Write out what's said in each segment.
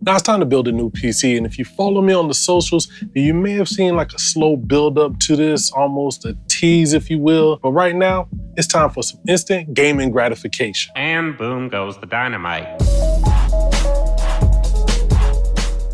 Now it's time to build a new PC, and if you follow me on the socials, you may have seen like a slow build up to this, almost a tease if you will, but right now, it's time for some instant gaming gratification. And boom goes the dynamite.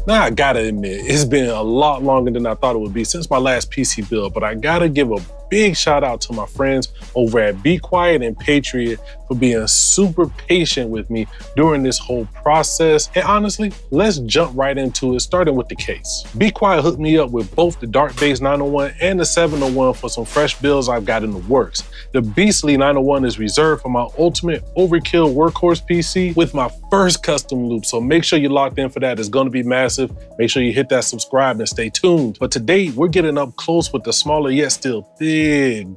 Now I gotta admit, it's been a lot longer than I thought it would be since my last PC build, but I gotta give a big shout out to my friends over at BeQuiet and BeQuiet for being super patient with me during this whole process. And honestly, let's jump right into it, starting with the case. BeQuiet hooked me up with both the Dark-based 901 and the 701 for some fresh builds I've got in the works. The beastly 901 is reserved for my ultimate overkill workhorse PC with my first custom loop, so make sure you're locked in for that. It's gonna be massive. Make sure you hit that subscribe and stay tuned. But today, we're getting up close with the smaller yet still big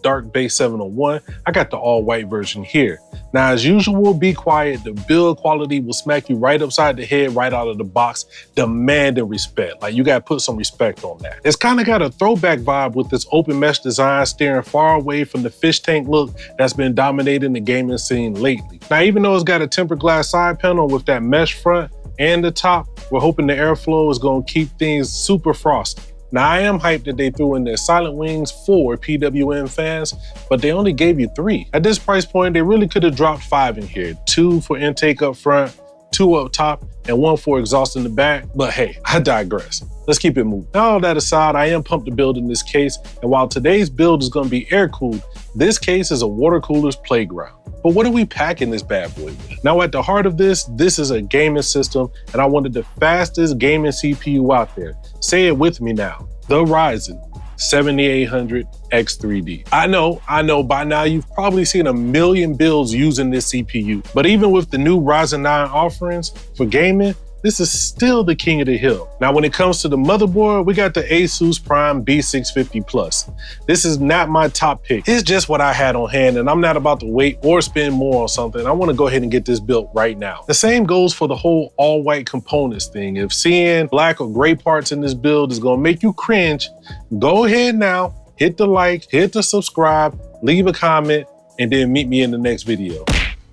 Dark-based 701. I got the all-white version here. Now, as usual, be quiet. The build quality will smack you right upside the head, right out of the box, demanding respect. Like, you gotta put some respect on that. It's kind of got a throwback vibe with this open mesh design, steering far away from the fish tank look that's been dominating the gaming scene lately. Now, even though it's got a tempered glass side panel with that mesh front and the top, we're hoping the airflow is gonna keep things super frosty. Now, I am hyped that they threw in their Silent Wings 4 PWM fans, but they only gave you 3. At this price point, they really could have dropped 5 in here. 2 for intake up front, 2 up top, and 1 for exhaust in the back. But hey, I digress. Let's keep it moving. Now, all that aside, I am pumped to build in this case, and while today's build is gonna be air-cooled, this case is a water cooler's playground. But what are we packing this bad boy with? Now, at the heart of this is a gaming system, and I wanted the fastest gaming CPU out there. Say it with me now, the Ryzen 7800 X3D. I know, by now you've probably seen a million builds using this CPU, but even with the new Ryzen 9 offerings for gaming, this is still the king of the hill. Now, when it comes to the motherboard, we got the ASUS Prime B650 Plus. This is not my top pick. It's just what I had on hand, and I'm not about to wait or spend more on something. I wanna go ahead and get this built right now. The same goes for the whole all-white components thing. If seeing black or gray parts in this build is gonna make you cringe, go ahead now, hit the like, hit the subscribe, leave a comment, and then meet me in the next video.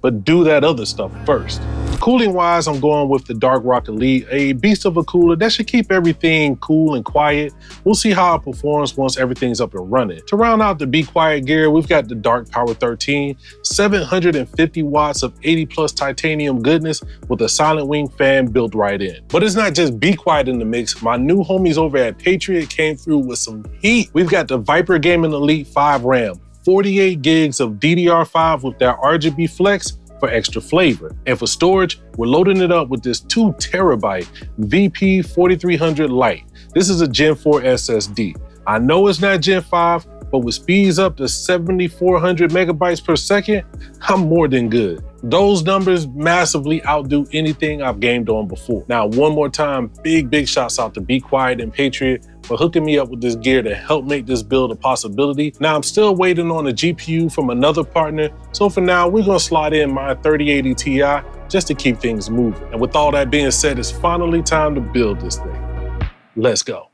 But do that other stuff first. Cooling wise, I'm going with the Dark Rock Elite, a beast of a cooler that should keep everything cool and quiet. We'll see how it performs once everything's up and running. To round out the BeQuiet gear, we've got the Dark Power 13, 750 watts of 80 plus titanium goodness with a Silent Wing fan built right in. But it's not just BeQuiet in the mix. My new homies over at BeQuiet came through with some heat. We've got the Viper Gaming Elite 5 RAM, 48 gigs of DDR5 with that RGB flex for extra flavor. And for storage, we're loading it up with this 2 terabyte VP 4300 Lite. This is a Gen 4 SSD. I know it's not Gen 5, but with speeds up to 7,400 megabytes per second, I'm more than good. Those numbers massively outdo anything I've gamed on before. Now, one more time, big shouts out to BeQuiet and BeQuiet for hooking me up with this gear to help make this build a possibility. Now, I'm still waiting on a GPU from another partner, so for now, we're gonna slide in my 3080 Ti just to keep things moving. And with all that being said, it's finally time to build this thing. Let's go.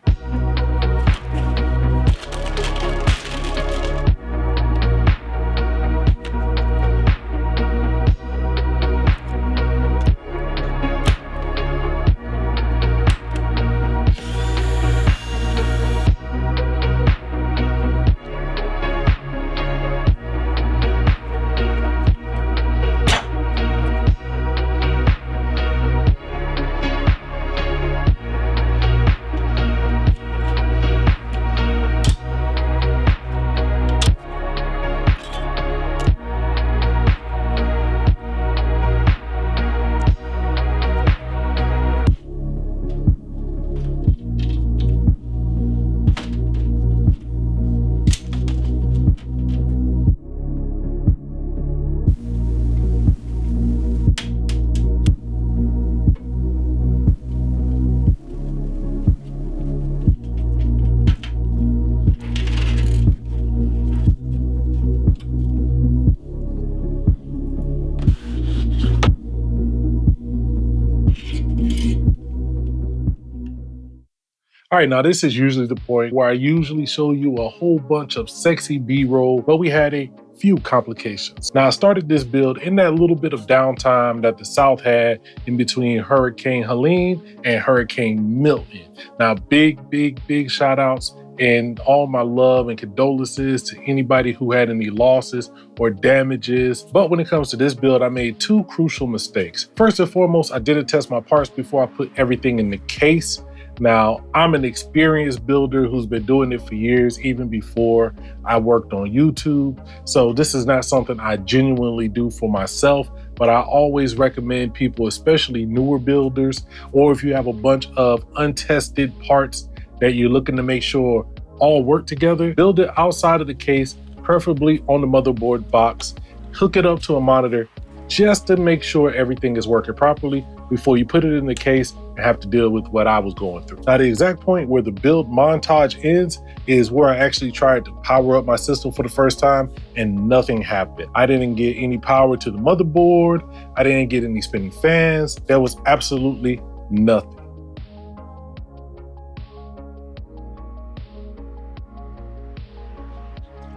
All right, now this is usually the point where I usually show you a whole bunch of sexy B-roll, but we had a few complications. Now, I started this build in that little bit of downtime that the South had in between Hurricane Helene and Hurricane Milton. Now, big shout outs and all my love and condolences to anybody who had any losses or damages. But when it comes to this build, I made two crucial mistakes. First and foremost, I didn't test my parts before I put everything in the case. Now, I'm an experienced builder who's been doing it for years, even before I worked on YouTube. So this is not something I genuinely do for myself, but I always recommend people, especially newer builders, or if you have a bunch of untested parts that you're looking to make sure all work together, build it outside of the case, preferably on the motherboard box, hook it up to a monitor just to make sure everything is working properly before you put it in the case and have to deal with what I was going through. Now, the exact point where the build montage ends is where I actually tried to power up my system for the first time and nothing happened. I didn't get any power to the motherboard. I didn't get any spinning fans. There was absolutely nothing.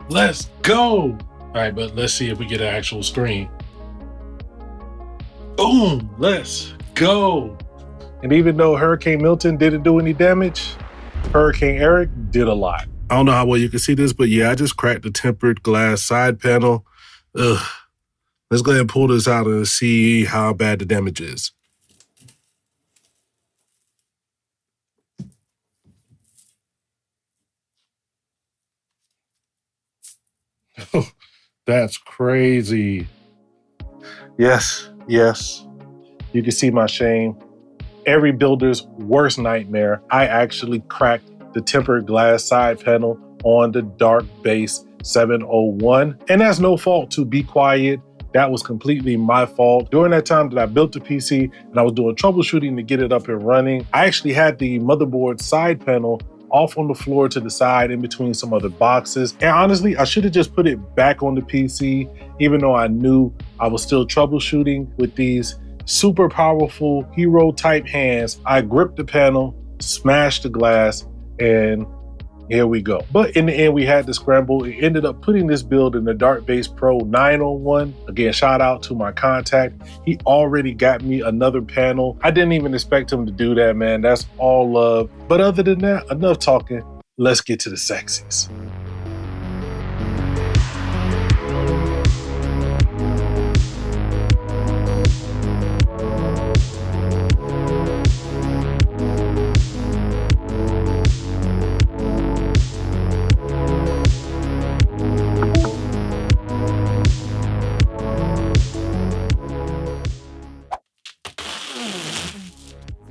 Let's go. All right, but let's see if we get an actual screen. Boom, let's go. And even though Hurricane Milton didn't do any damage, Hurricane Eric did a lot. I don't know how well you can see this, but yeah, I just cracked the tempered glass side panel. Ugh. Let's go ahead and pull this out and see how bad the damage is. That's crazy. Yes. You can see my shame. Every builder's worst nightmare. I actually cracked the tempered glass side panel on the Dark Base 701. And that's no fault to BeQuiet. That was completely my fault. During that time that I built the PC and I was doing troubleshooting to get it up and running, I actually had the motherboard side panel off on the floor to the side in between some other boxes. And honestly, I should have just put it back on the PC, even though I knew I was still troubleshooting with these super powerful hero type hands. I gripped the panel, smashed the glass, and here we go. But in the end, we had to scramble. It ended up putting this build in the Dark Base Pro 901. Again, shout out to my contact. He already got me another panel. I didn't even expect him to do that, man. That's all love. But other than that, enough talking. Let's get to the sexies.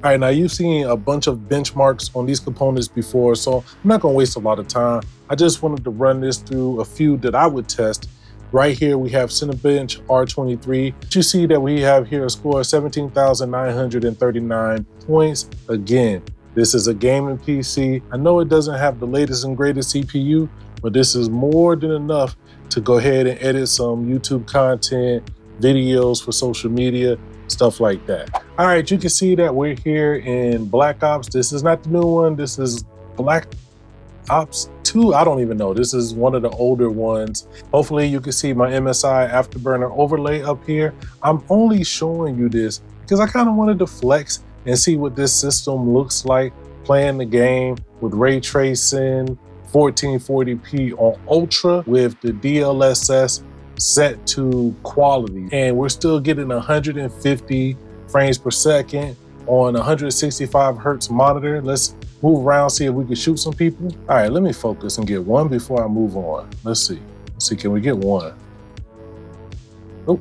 All right, now you've seen a bunch of benchmarks on these components before, so I'm not gonna waste a lot of time. I just wanted to run this through a few that I would test. Right here, we have Cinebench R23. You see that we have here a score of 17,939 points. Again, this is a gaming PC. I know it doesn't have the latest and greatest CPU, but this is more than enough to go ahead and edit some YouTube content, videos for social media, stuff like that. All right, you can see that we're here in Black Ops. This is not the new one. This is Black Ops 2. I don't even know. This is one of the older ones. Hopefully you can see my MSI Afterburner overlay up here. I'm only showing you this because I kind of wanted to flex and see what this system looks like playing the game with ray tracing, 1440p on Ultra with the DLSS set to quality. And we're still getting 150 frames per second on 165 hertz monitor. Let's move around, see if we can shoot some people. All right, let me focus and get one before I move on. Let's see, can we get one? Oh,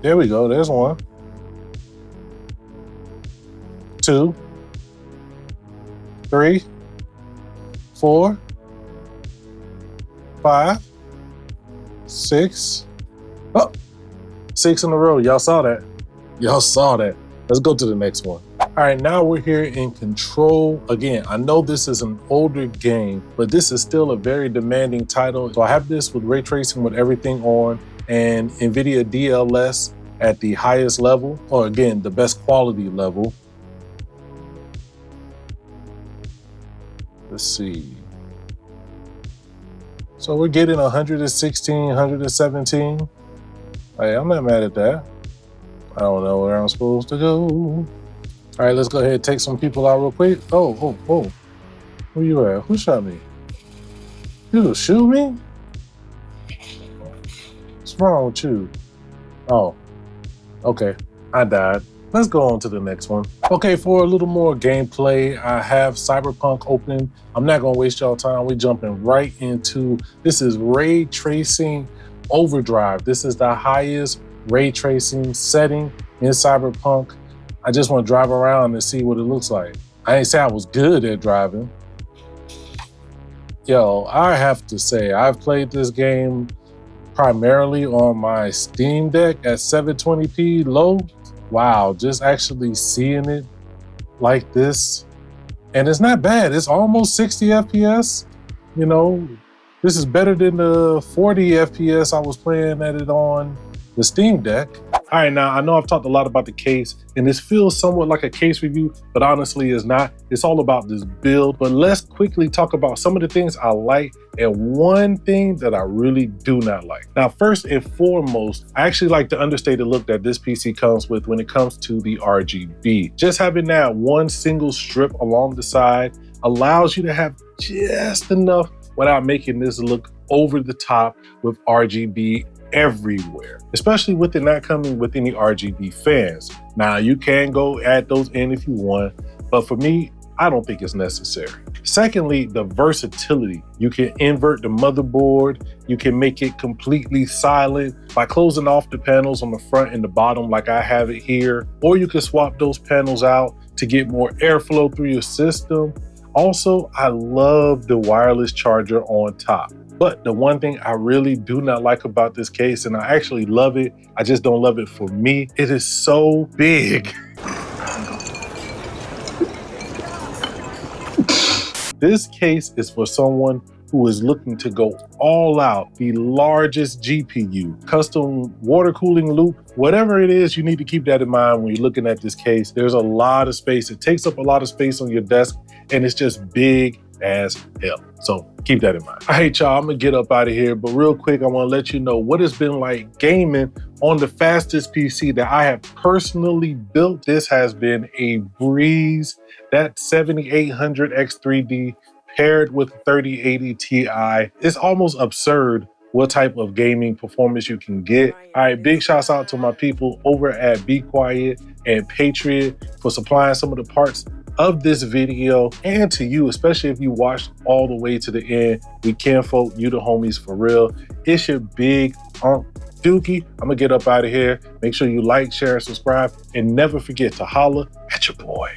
there we go, there's one. 2, 3, 4, 5, 6. Oh, 6 in a row. Y'all saw that. Let's go to the next one. All right, now we're here in Control. Again, I know this is an older game, but this is still a very demanding title. So I have this with ray tracing with everything on and NVIDIA DLS at the highest level, or again, the best quality level. Let's see. So we're getting 116, 117. Hey, I'm not mad at that. I don't know where I'm supposed to go. All right, let's go ahead and take some people out real quick. Oh. Where you at? Who shot me? You gonna shoot me? What's wrong with you? Oh, okay. I died. Let's go on to the next one. Okay, for a little more gameplay, I have Cyberpunk open. I'm not gonna waste y'all time. We're jumping right into, this is Ray Tracing Overdrive. This is the highest ray tracing setting in Cyberpunk. I just wanna drive around and see what it looks like. I ain't say I was good at driving. Yo, I have to say, I've played this game primarily on my Steam Deck at 720p low. Wow, just actually seeing it like this. And it's not bad, it's almost 60 FPS. You know, this is better than the 40 FPS I was playing at it on the Steam Deck. All right, now I know I've talked a lot about the case, and this feels somewhat like a case review, but honestly it's not. It's all about this build. But let's quickly talk about some of the things I like and one thing that I really do not like. Now, first and foremost, I actually like the understated look that this PC comes with when it comes to the RGB. Just having that one single strip along the side allows you to have just enough without making this look over the top with RGB everywhere, especially with it not coming with any RGB fans. Now, you can go add those in if you want, but for me, I don't think it's necessary. Secondly, the versatility. You can invert the motherboard. You can make it completely silent by closing off the panels on the front and the bottom like I have it here, or you can swap those panels out to get more airflow through your system. Also, I love the wireless charger on top. But the one thing I really do not like about this case, and I actually love it, I just don't love it for me, it is so big. This case is for someone who is looking to go all out, the largest GPU, custom water cooling loop, whatever it is, you need to keep that in mind when you're looking at this case. There's a lot of space. It takes up a lot of space on your desk, and it's just big as hell. So keep that in mind. All right, y'all, I'm gonna get up out of here, but real quick, I wanna let you know what it's been like gaming on the fastest PC that I have personally built. This has been a breeze. That 7800 X3D paired with 3080 Ti, it's almost absurd what type of gaming performance you can get. All right, big shouts out to my people over at BeQuiet and Patriot for supplying some of the parts of this video, and to you, especially if you watched all the way to the end. We kinfolk, you the homies for real. It's your big Unc Dookie. I'm gonna get up out of here. Make sure you like, share, and subscribe, and never forget to holla at your boy.